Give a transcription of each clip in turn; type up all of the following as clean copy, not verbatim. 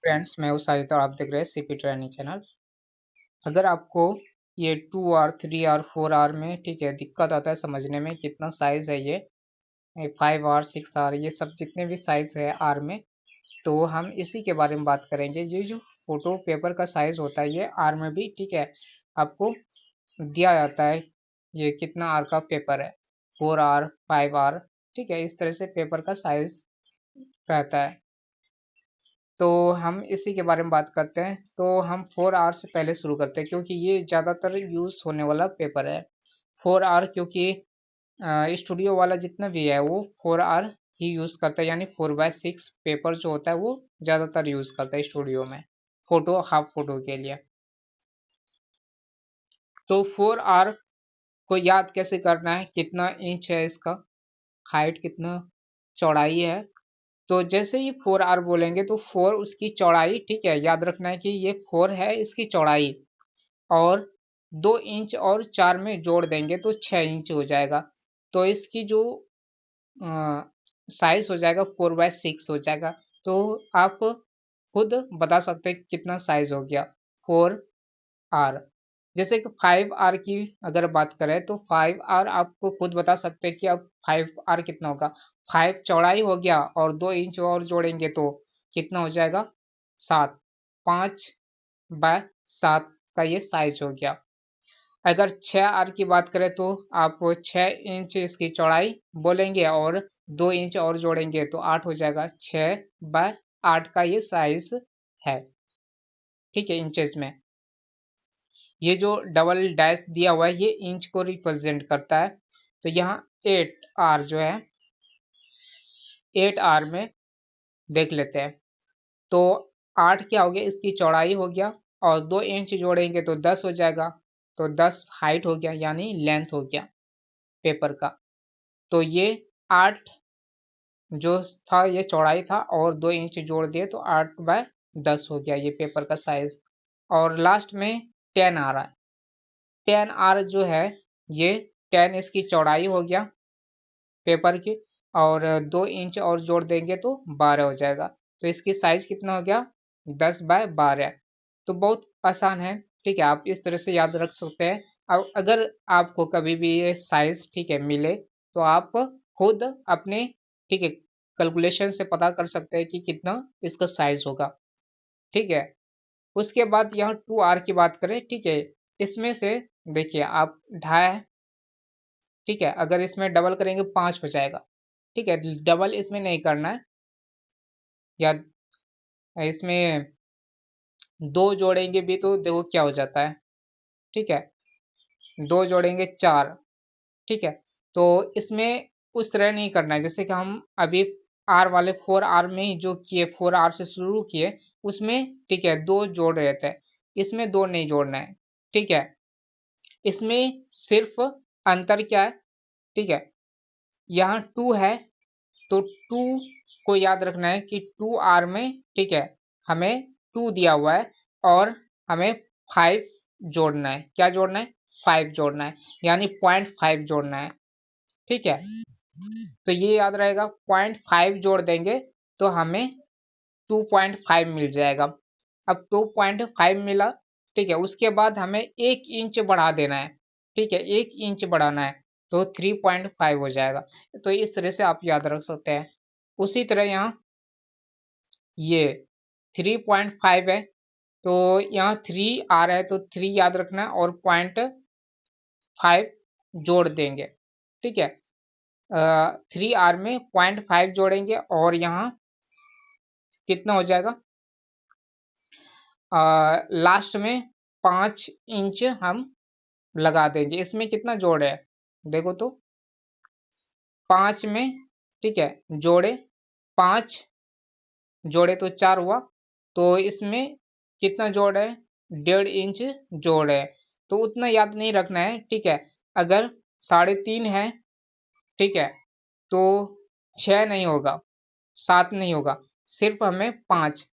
Friends, मैं हूँ साजिद और आप देख रहे हैं सीपी ट्रेनिंग चैनल। अगर आपको ये 2R 3R 4R में ठीक है दिक्कत आता है समझने में कितना साइज है ये 5R 6R ये सब जितने भी साइज है आर में, तो हम इसी के बारे में बात करेंगे। ये जो फोटो पेपर का साइज होता है ये आर में भी ठीक है आपको दिया जाता है। ये कितना आर का पेपर है, 4R 5R, ठीक है, इस तरह से पेपर का साइज रहता है। तो हम इसी के बारे में बात करते हैं। तो हम 4R से पहले शुरू करते हैं क्योंकि ये ज़्यादातर यूज़ होने वाला पेपर है 4R, क्योंकि स्टूडियो वाला जितना भी है वो 4R ही यूज़ करता है, यानी 4/6 पेपर जो होता है वो ज़्यादातर यूज़ करता है स्टूडियो में फोटो हाफ फोटो के लिए। तो 4R को याद कैसे करना है, कितना इंच है इसका, हाइट कितना, चौड़ाई है। तो जैसे ही 4R बोलेंगे तो 4 उसकी चौड़ाई, ठीक है, याद रखना है कि ये 4 है इसकी चौड़ाई, और 2 इंच और 4 में जोड़ देंगे तो 6 इंच हो जाएगा। तो इसकी जो साइज हो जाएगा 4/6 हो जाएगा। तो आप खुद बता सकते हैं कितना साइज हो गया 4R। जैसे कि 5R की अगर बात करें तो 5R आपको खुद बता सकते हैं कि अब 5R कितना होगा। 5 चौड़ाई हो गया और 2 इंच और जोड़ेंगे तो कितना हो जाएगा 7, 5/7 का ये साइज हो गया। अगर 6R की बात करें तो आप 6 इंच इसकी चौड़ाई बोलेंगे और 2 इंच और जोड़ेंगे तो 8 हो जाएगा। 6/8 का ये साइज है, ठीक है, इंचेस में। ये जो डबल डैश दिया हुआ है ये इंच को रिप्रेजेंट करता है। तो यहाँ 8R जो है 8R में देख लेते हैं। तो 8 क्या हो गया, इसकी चौड़ाई हो गया और 2 इंच जोड़ेंगे तो 10 हो जाएगा। तो 10 हाइट हो गया यानी लेंथ हो गया पेपर का। तो ये 8 जो था ये चौड़ाई था और 2 इंच जोड़ दिए तो 8/10 हो गया ये पेपर का साइज। और लास्ट में 10 आ रहा है। 10R जो है ये 10 इसकी चौड़ाई हो गया पेपर की, और 2 इंच और जोड़ देंगे तो 12 हो जाएगा। तो इसकी साइज कितना हो गया 10/12। तो बहुत आसान है, ठीक है, आप इस तरह से याद रख सकते हैं। अब अगर आपको कभी भी ये साइज ठीक है मिले तो आप खुद अपने ठीक है कैलकुलेशन से पता कर सकते हैं कि कितना इसका साइज होगा, ठीक है। उसके बाद यहाँ 2R की बात करें, ठीक है, इसमें से देखिए आप 2.5, ठीक है, अगर इसमें डबल करेंगे 5 हो जाएगा, ठीक है, डबल इसमें नहीं करना है। या इसमें 2 जोड़ेंगे भी तो देखो क्या हो जाता है, ठीक है, 2 जोड़ेंगे 4, ठीक है। तो इसमें उस तरह नहीं करना है जैसे कि हम अभी आर वाले 4R में ही जो किए 4R से शुरू किए उसमें, ठीक है, 2 जोड़ रहे थे। इसमें 2 नहीं जोड़ना है, ठीक है। इसमें सिर्फ अंतर क्या है, ठीक है, यहाँ 2 है तो 2 को याद रखना है कि 2R में, ठीक है, हमें 2 दिया हुआ है और हमें 5 जोड़ना है। क्या जोड़ना है, 5 जोड़ना है, यानी 0.5 जोड़ना है, ठीक है। तो ये याद रहेगा, 0.5 जोड़ देंगे तो हमें 2.5 मिल जाएगा। अब 2.5 मिला, ठीक है, उसके बाद हमें 1 इंच बढ़ा देना है, ठीक है, 1 इंच बढ़ाना है तो 3.5 हो जाएगा। तो इस तरह से आप याद रख सकते हैं। उसी तरह यहाँ ये 3.5 है तो यहाँ 3 आ रहा है तो 3 याद रखना है और 0.5 जोड़ देंगे, ठीक है। 3R में 0.5 जोड़ेंगे और यहाँ कितना हो जाएगा, लास्ट में 5 इंच हम लगा देंगे। इसमें कितना जोड़ है देखो तो 5 में, ठीक है, जोड़े 5 जोड़े तो 4 हुआ, तो इसमें कितना जोड़ है 1.5 इंच जोड़ है। तो उतना याद नहीं रखना है, ठीक है। अगर 3.5 है, ठीक है, तो 6 नहीं होगा, 7 नहीं होगा, सिर्फ हमें 5,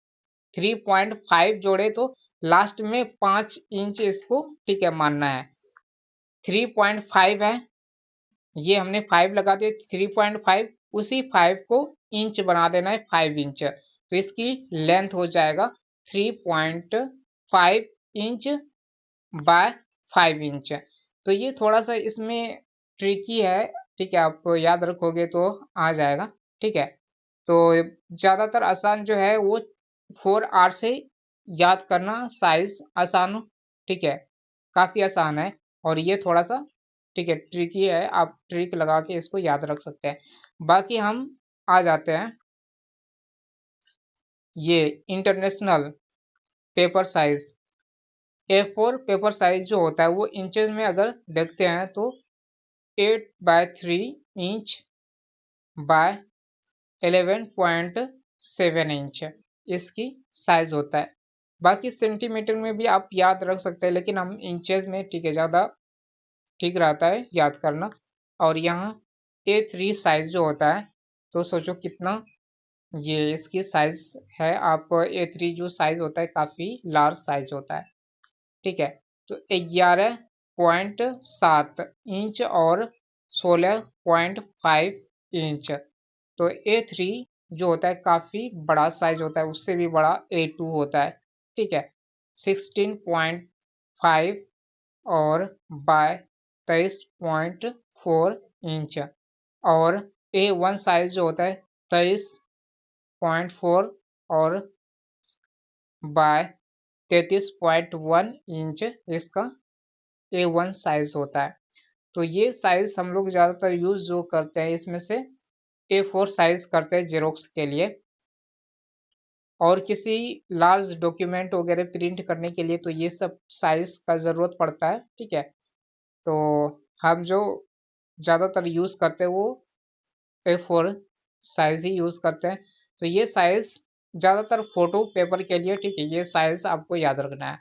3.5 जोड़े तो लास्ट में 5 इंच इसको, ठीक है, मानना है। 3.5 है, ये हमने 5 लगा दिया 3.5, उसी 5 को इंच बना देना है 5 इंच। तो इसकी लेंथ हो जाएगा 3.5 इंच बाय 5 इंच। तो ये थोड़ा सा इसमें ट्रिकी है, ठीक है, आप याद रखोगे तो आ जाएगा, ठीक है। तो ज्यादातर आसान जो है वो 4R से याद करना साइज आसान हो, ठीक है, काफी आसान है। और ये थोड़ा सा, ठीक है, ट्रिकी है, आप ट्रिक लगा के इसको याद रख सकते हैं। बाकी हम आ जाते हैं ये international paper size. A4 paper size जो होता है वो इंचेस में अगर देखते हैं तो 8/3 इंच बाय 11.7 इंच इसकी साइज होता है। बाकी सेंटीमीटर में भी आप याद रख सकते हैं, लेकिन हम इंचेस में, ठीक है, ज़्यादा ठीक रहता है याद करना। और यहाँ A3 साइज जो होता है, तो सोचो कितना ये इसकी साइज है। आप A3 जो साइज होता है काफ़ी लार्ज साइज होता है, ठीक है। तो 11.7 इंच और 16.5 इंच। तो A3 जो होता है काफी बड़ा साइज होता है, उससे भी बड़ा A2 होता है, ठीक है, 16.5 और बाय 23.4 इंच। और A1 साइज जो होता है 23.4 और बाय 33.1 इंच इसका A1 साइज होता है। तो ये साइज हम लोग ज़्यादातर यूज जो करते हैं इसमें से A4 साइज करते हैं जेरोक्स के लिए, और किसी लार्ज डॉक्यूमेंट वगैरह प्रिंट करने के लिए तो ये सब साइज का ज़रूरत पड़ता है, ठीक है। तो हम जो ज़्यादातर यूज़ करते हैं वो A4 साइज ही यूज़ करते हैं। तो ये साइज ज़्यादातर फोटो पेपर के लिए, ठीक है, ये साइज आपको याद रखना है,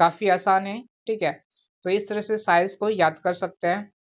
काफ़ी आसान है, ठीक है। तो इस तरह से साइज को याद कर सकते हैं।